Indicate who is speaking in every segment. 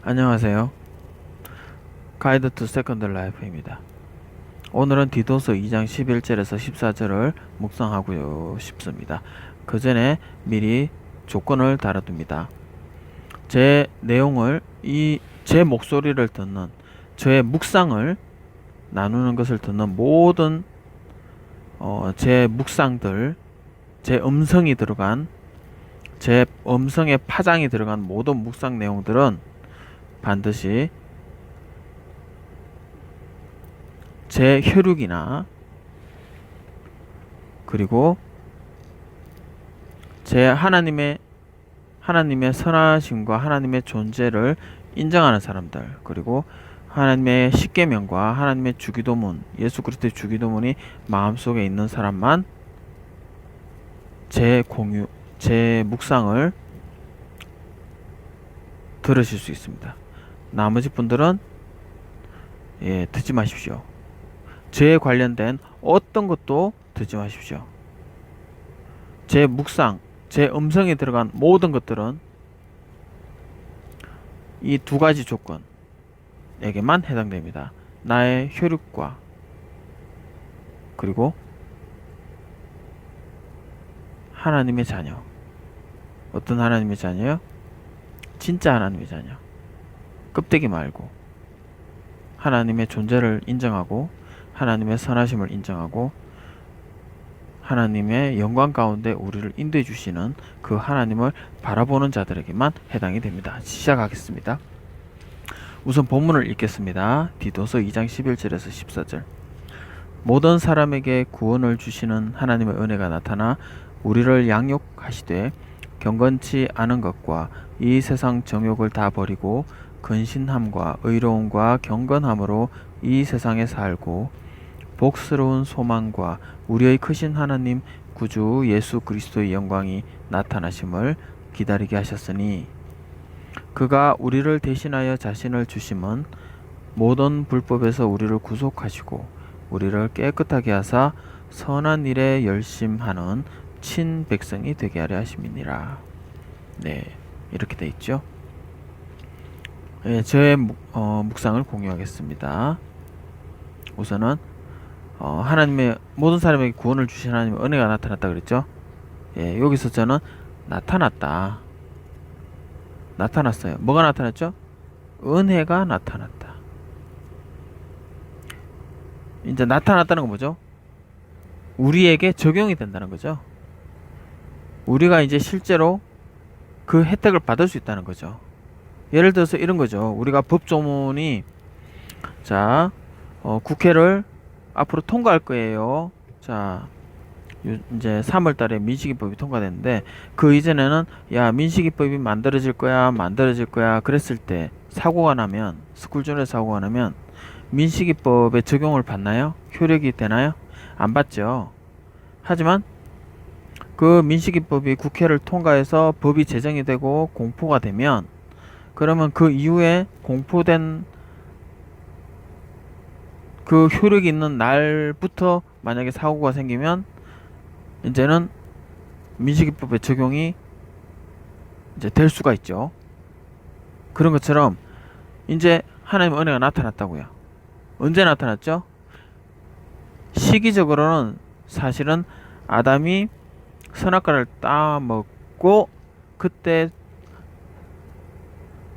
Speaker 1: 안녕하세요. 가이드 투 세컨드 라이프입니다. 오늘은 디도서 2장 11절에서 14절을 묵상하고 싶습니다. 그 전에 미리 조건을 달아둡니다. 제 내용을 제 목소리를 듣는 저의 묵상을 나누는 것을 듣는 모든 제 묵상들, 제 음성이 들어간 제 음성의 파장이 들어간 모든 묵상 내용들은 반드시 제 혈육이나 그리고 제 하나님의 선하심과 하나님의 존재를 인정하는 사람들, 그리고 하나님의 십계명과 하나님의 주기도문, 예수 그리스도의 주기도문이 마음속에 있는 사람만 제 묵상을 들으실 수 있습니다. 나머지 분들은 듣지 마십시오. 저에 관련된 어떤 것도 듣지 마십시오. 제 묵상, 제 음성이 들어간 모든 것들은 이 두 가지 조건에게만 해당됩니다. 나의 혈육과 그리고 하나님의 자녀. 어떤 하나님의 자녀요? 진짜 하나님의 자녀. 껍데기 말고 하나님의 존재를 인정하고 하나님의 선하심을 인정하고 하나님의 영광 가운데 우리를 인도해 주시는 그 하나님을 바라보는 자들에게만 해당이 됩니다. 시작하겠습니다. 우선 본문을 읽겠습니다. 디도서 2장 11절에서 14절. 모든 사람에게 구원을 주시는 하나님의 은혜가 나타나 우리를 양육하시되 경건치 않은 것과 이 세상 정욕을 다 버리고 근신함과 의로움과 경건함으로 이 세상에 살고 복스러운 소망과 우리의 크신 하나님 구주 예수 그리스도의 영광이 나타나심을 기다리게 하셨으니 그가 우리를 대신하여 자신을 주심은 모든 불법에서 우리를 구속하시고 우리를 깨끗하게 하사 선한 일에 열심하는 친백성이 되게 하려 하심이니라. 네, 이렇게 돼 있죠. 저의 묵상을 공유하겠습니다. 우선은 하나님의 모든 사람에게 구원을 주신 하나님의 은혜가 나타났다 그랬죠. 여기서 저는 나타났어요. 뭐가 나타났죠? 은혜가 나타났다. 이제 나타났다는 건 뭐죠? 우리에게 적용이 된다는 거죠. 우리가 이제 실제로 그 혜택을 받을 수 있다는 거죠. 예를 들어서 이런 거죠. 우리가 법조문이 국회를 앞으로 통과할 거예요. 이제 3월 달에 민식이법이 통과됐는데 그 이전에는 민식이법이 만들어질 거야 그랬을 때 사고가 나면 스쿨존에서 사고가 나면 민식이법의 적용을 받나요? 효력이 되나요? 안 받죠. 하지만 그 민식이법이 국회를 통과해서 법이 제정이 되고 공포가 되면 그러면 그 이후에 공포된 그 효력이 있는 날부터 만약에 사고가 생기면 이제는 민식이법의 적용이 이제 될 수가 있죠. 그런 것처럼 이제 하나님의 은혜가 나타났다고요. 언제 나타났죠? 시기적으로는 사실은 아담이 선악과를 따먹고 그때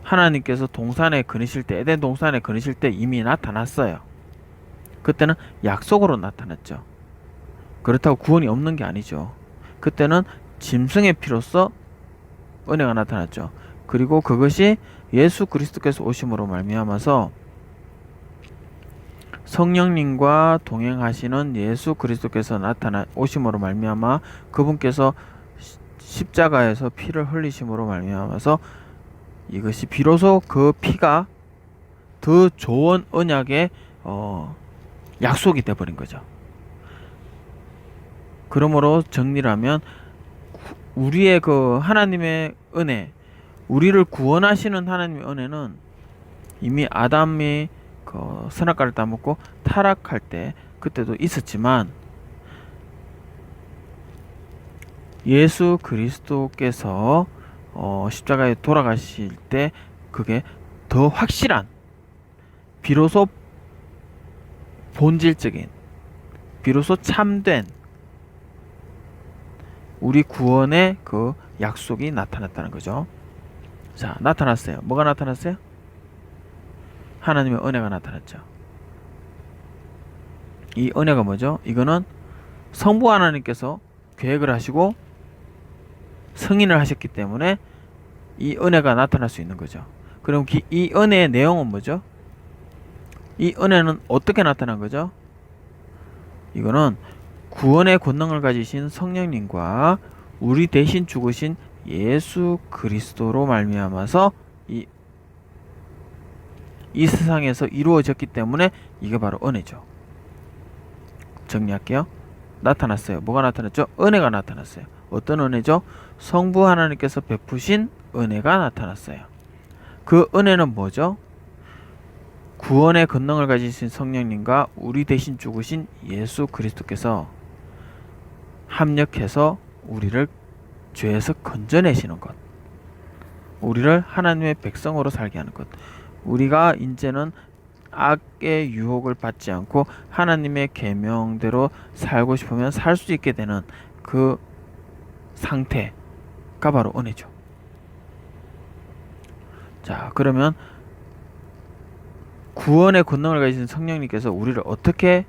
Speaker 1: 하나님께서 동산에 거니실 때, 에덴 동산에 거니실 때 이미 나타났어요. 그때는 약속으로 나타났죠. 그렇다고 구원이 없는 게 아니죠. 그때는 짐승의 피로써 은혜가 나타났죠. 그리고 그것이 예수 그리스도께서 오심으로 말미암아서 성령님과 동행하시는 예수 그리스도께서 오심으로 말미암아 그분께서 십자가에서 피를 흘리심으로 말미암아서 이것이 비로소 그 피가 더 좋은 언약의 약속이 되어버린 거죠. 그러므로 정리를 하면 우리의 그 하나님의 은혜, 우리를 구원하시는 하나님의 은혜는 이미 아담이 그 선악과를 따먹고 타락할 때 그때도 있었지만 예수 그리스도께서 십자가에 돌아가실 때 그게 더 확실한, 비로소 본질적인, 비로소 참된 우리 구원의 그 약속이 나타났다는 거죠. 자, 나타났어요. 뭐가 나타났어요? 하나님의 은혜가 나타났죠. 이 은혜가 뭐죠? 이거는 성부 하나님께서 계획을 하시고 승인을 하셨기 때문에 이 은혜가 나타날 수 있는 거죠. 그럼 이 은혜의 내용은 뭐죠? 이 은혜는 어떻게 나타난 거죠? 이거는 구원의 권능을 가지신 성령님과 우리 대신 죽으신 예수 그리스도로 말미암아서 이 세상에서 이루어졌기 때문에 이게 바로 은혜죠. 정리할게요. 나타났어요. 뭐가 나타났죠? 은혜가 나타났어요. 어떤 은혜죠? 성부 하나님께서 베푸신 은혜가 나타났어요. 그 은혜는 뭐죠? 구원의 권능을 가지신 성령님과 우리 대신 죽으신 예수 그리스도께서 합력해서 우리를 죄에서 건져내시는 것, 우리를 하나님의 백성으로 살게 하는 것, 우리가 이제는 악의 유혹을 받지 않고 하나님의 계명대로 살고 싶으면 살 수 있게 되는 그 상태가 바로 은혜죠. 자, 그러면 구원의 권능을 가지신 성령님께서 우리를 어떻게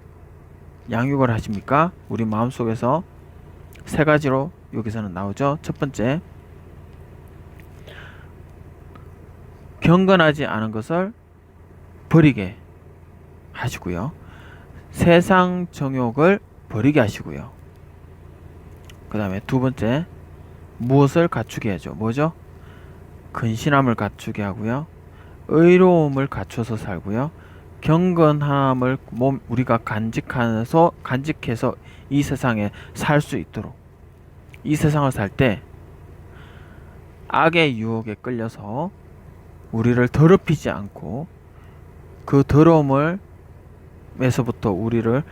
Speaker 1: 양육을 하십니까? 우리 마음속에서 세 가지로 여기서는 나오죠. 첫 번째, 경건하지 않은 것을 버리게 하시고요. 세상 정욕을 버리게 하시고요. 그 다음에 두 번째, 무엇을 갖추게 하죠? 뭐죠? 근신함을 갖추게 하고요. 의로움을 갖춰서 살고요. 경건함을 우리가 간직해서 이 세상에 살 수 있도록, 이 세상을 살 때 악의 유혹에 끌려서 우리를 더럽히지 않고 그 더러움을 에서부터 우리를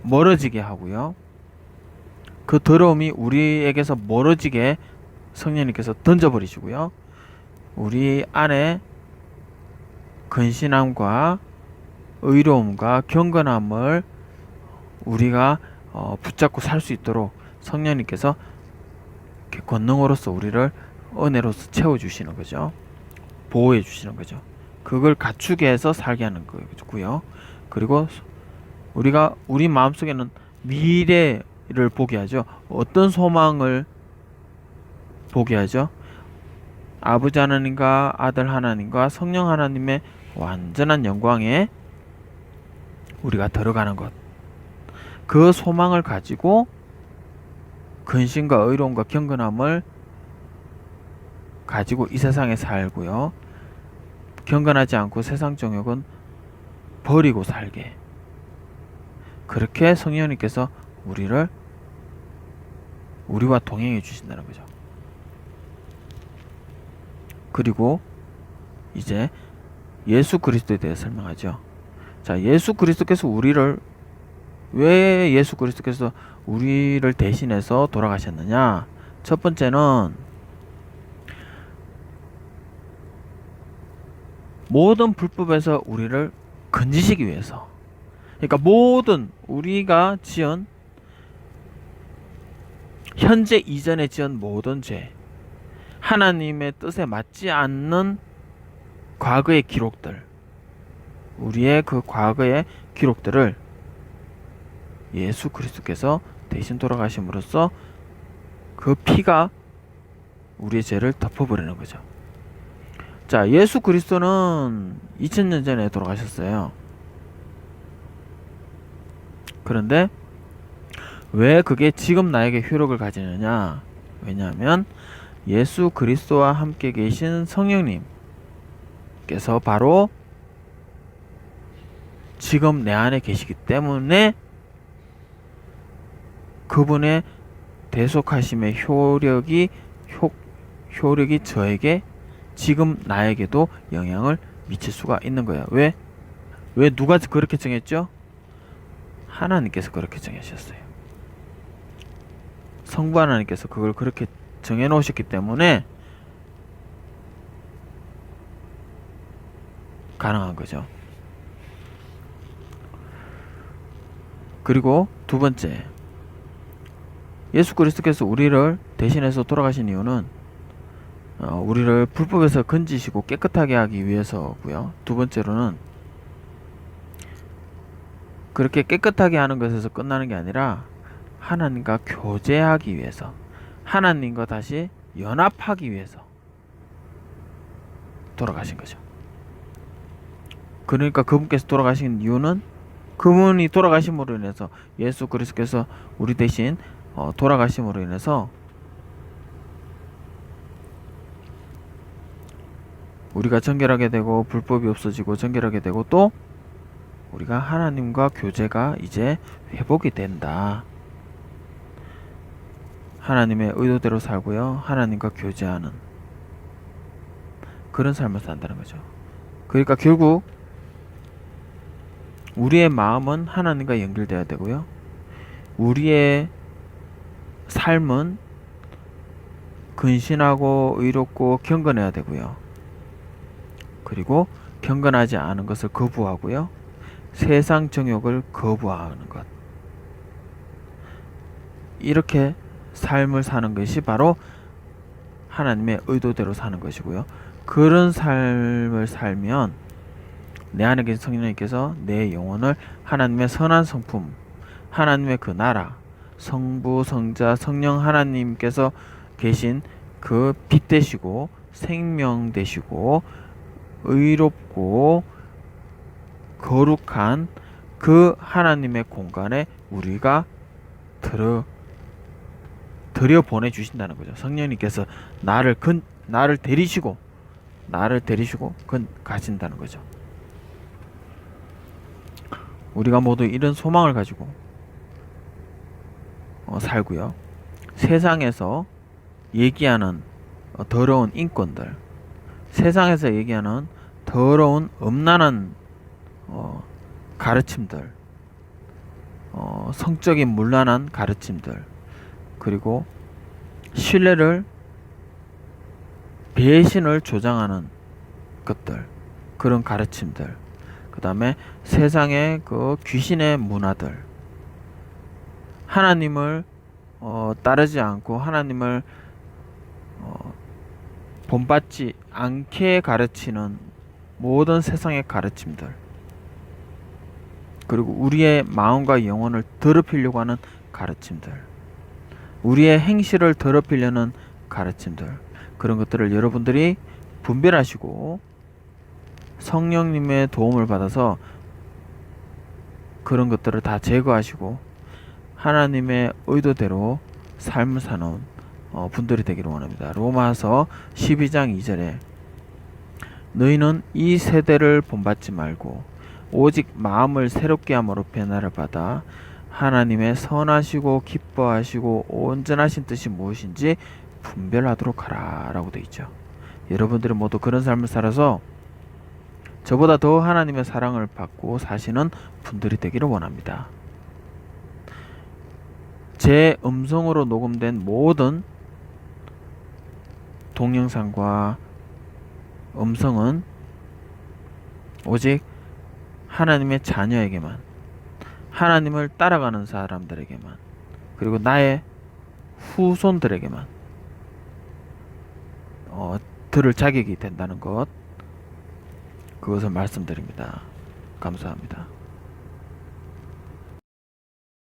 Speaker 1: 멀어지게 하고요. 그 더러움이 우리에게서 멀어지게 성령님께서 던져버리시고요. 우리 안에 근신함과 의로움과 경건함을 우리가 붙잡고 살 수 있도록 성령님께서 권능으로서 우리를 은혜로서 채워주시는 거죠. 보호해 주시는 거죠. 그걸 갖추게 해서 살게 하는 거고요. 그리고 우리 마음속에는 미래를 보게 하죠. 어떤 소망을 보게 하죠? 아버지 하나님과 아들 하나님과 성령 하나님의 완전한 영광에 우리가 들어가는 것. 그 소망을 가지고 근신과 의로움과 경건함을 가지고 이 세상에 살고요. 경건하지 않고 세상 정욕은 버리고 살게. 그렇게 성령님께서 우리와 동행해 주신다는 거죠. 그리고 이제 예수 그리스도에 대해 설명하죠. 자, 예수 그리스도께서 왜 예수 그리스도께서 우리를 대신해서 돌아가셨느냐? 첫 번째는 모든 불법에서 우리를 건지시기 위해서. 그러니까 모든 우리가 지은 현재 이전에 지은 모든 죄, 하나님의 뜻에 맞지 않는 과거의 기록들, 우리의 그 과거의 기록들을 예수 그리스도께서 대신 돌아가심으로써 그 피가 우리의 죄를 덮어버리는 거죠. 자, 예수 그리스도는 2000년 전에 돌아가셨어요. 그런데 왜 그게 지금 나에게 효력을 가지느냐? 왜냐하면 예수 그리스도와 함께 계신 성령님께서 바로 지금 내 안에 계시기 때문에 그분의 대속하심의 효력이 저에게 지금 나에게도 영향을 미칠 수가 있는 거예요. 왜 누가 그렇게 정했죠? 하나님께서 그렇게 정하셨어요. 성부 하나님께서 그걸 그렇게 정해 놓으셨기 때문에 가능한 거죠. 그리고 두 번째, 예수 그리스도께서 우리를 대신해서 돌아가신 이유는 우리를 불법에서 건지시고 깨끗하게 하기 위해서고요. 두 번째로는 그렇게 깨끗하게 하는 것에서 끝나는 게 아니라 하나님과 교제하기 위해서, 하나님과 다시 연합하기 위해서 돌아가신 거죠. 그러니까 그분께서 돌아가신 이유는 그분이 돌아가심으로 인해서, 예수 그리스도께서 우리 대신 돌아가심으로 인해서 우리가 정결하게 되고 불법이 없어지고 정결하게 되고, 또 우리가 하나님과 교제가 이제 회복이 된다. 하나님의 의도대로 살고요, 하나님과 교제하는 그런 삶을 산다는 거죠. 그러니까 결국 우리의 마음은 하나님과 연결되어야 되고요, 우리의 삶은 근신하고 의롭고 경건해야 되고요, 그리고 경건하지 않은 것을 거부하고요, 세상 정욕을 거부하는 것, 이렇게 삶을 사는 것이 바로 하나님의 의도대로 사는 것이고요. 그런 삶을 살면 내 안에 계신 성령님께서 내 영혼을 하나님의 선한 성품, 하나님의 그 나라, 성부, 성자, 성령 하나님께서 계신 그 빛 되시고 생명 되시고 의롭고 거룩한 그 하나님의 공간에 우리가 들여 보내 주신다는 거죠. 성령님께서 나를 데리시고 가신다는 거죠. 우리가 모두 이런 소망을 가지고 살고요. 세상에서 얘기하는 더러운 인권들, 세상에서 얘기하는 더러운 음란한 가르침들, 성적인 문란한 가르침들, 그리고 신뢰를, 배신을 조장하는 것들, 그런 가르침들, 그 다음에 세상의 그 귀신의 문화들, 하나님을 따르지 않고 하나님을 본받지 않게 가르치는 모든 세상의 가르침들, 그리고 우리의 마음과 영혼을 더럽히려고 하는 가르침들, 우리의 행실을 더럽히려는 가르침들, 그런 것들을 여러분들이 분별하시고 성령님의 도움을 받아서 그런 것들을 다 제거하시고 하나님의 의도대로 삶을 사는 분들이 되기를 원합니다. 로마서 12장 2절에 너희는 이 세대를 본받지 말고 오직 마음을 새롭게 함으로 변화를 받아 하나님의 선하시고 기뻐하시고 온전하신 뜻이 무엇인지 분별하도록 하라 라고 되어 있죠. 여러분들이 모두 그런 삶을 살아서 저보다 더 하나님의 사랑을 받고 사시는 분들이 되기를 원합니다. 제 음성으로 녹음된 모든 동영상과 음성은 오직 하나님의 자녀에게만, 하나님을 따라가는 사람들에게만, 그리고 나의 후손들에게만 들을 자격이 된다는 것, 그것을 말씀드립니다. 감사합니다.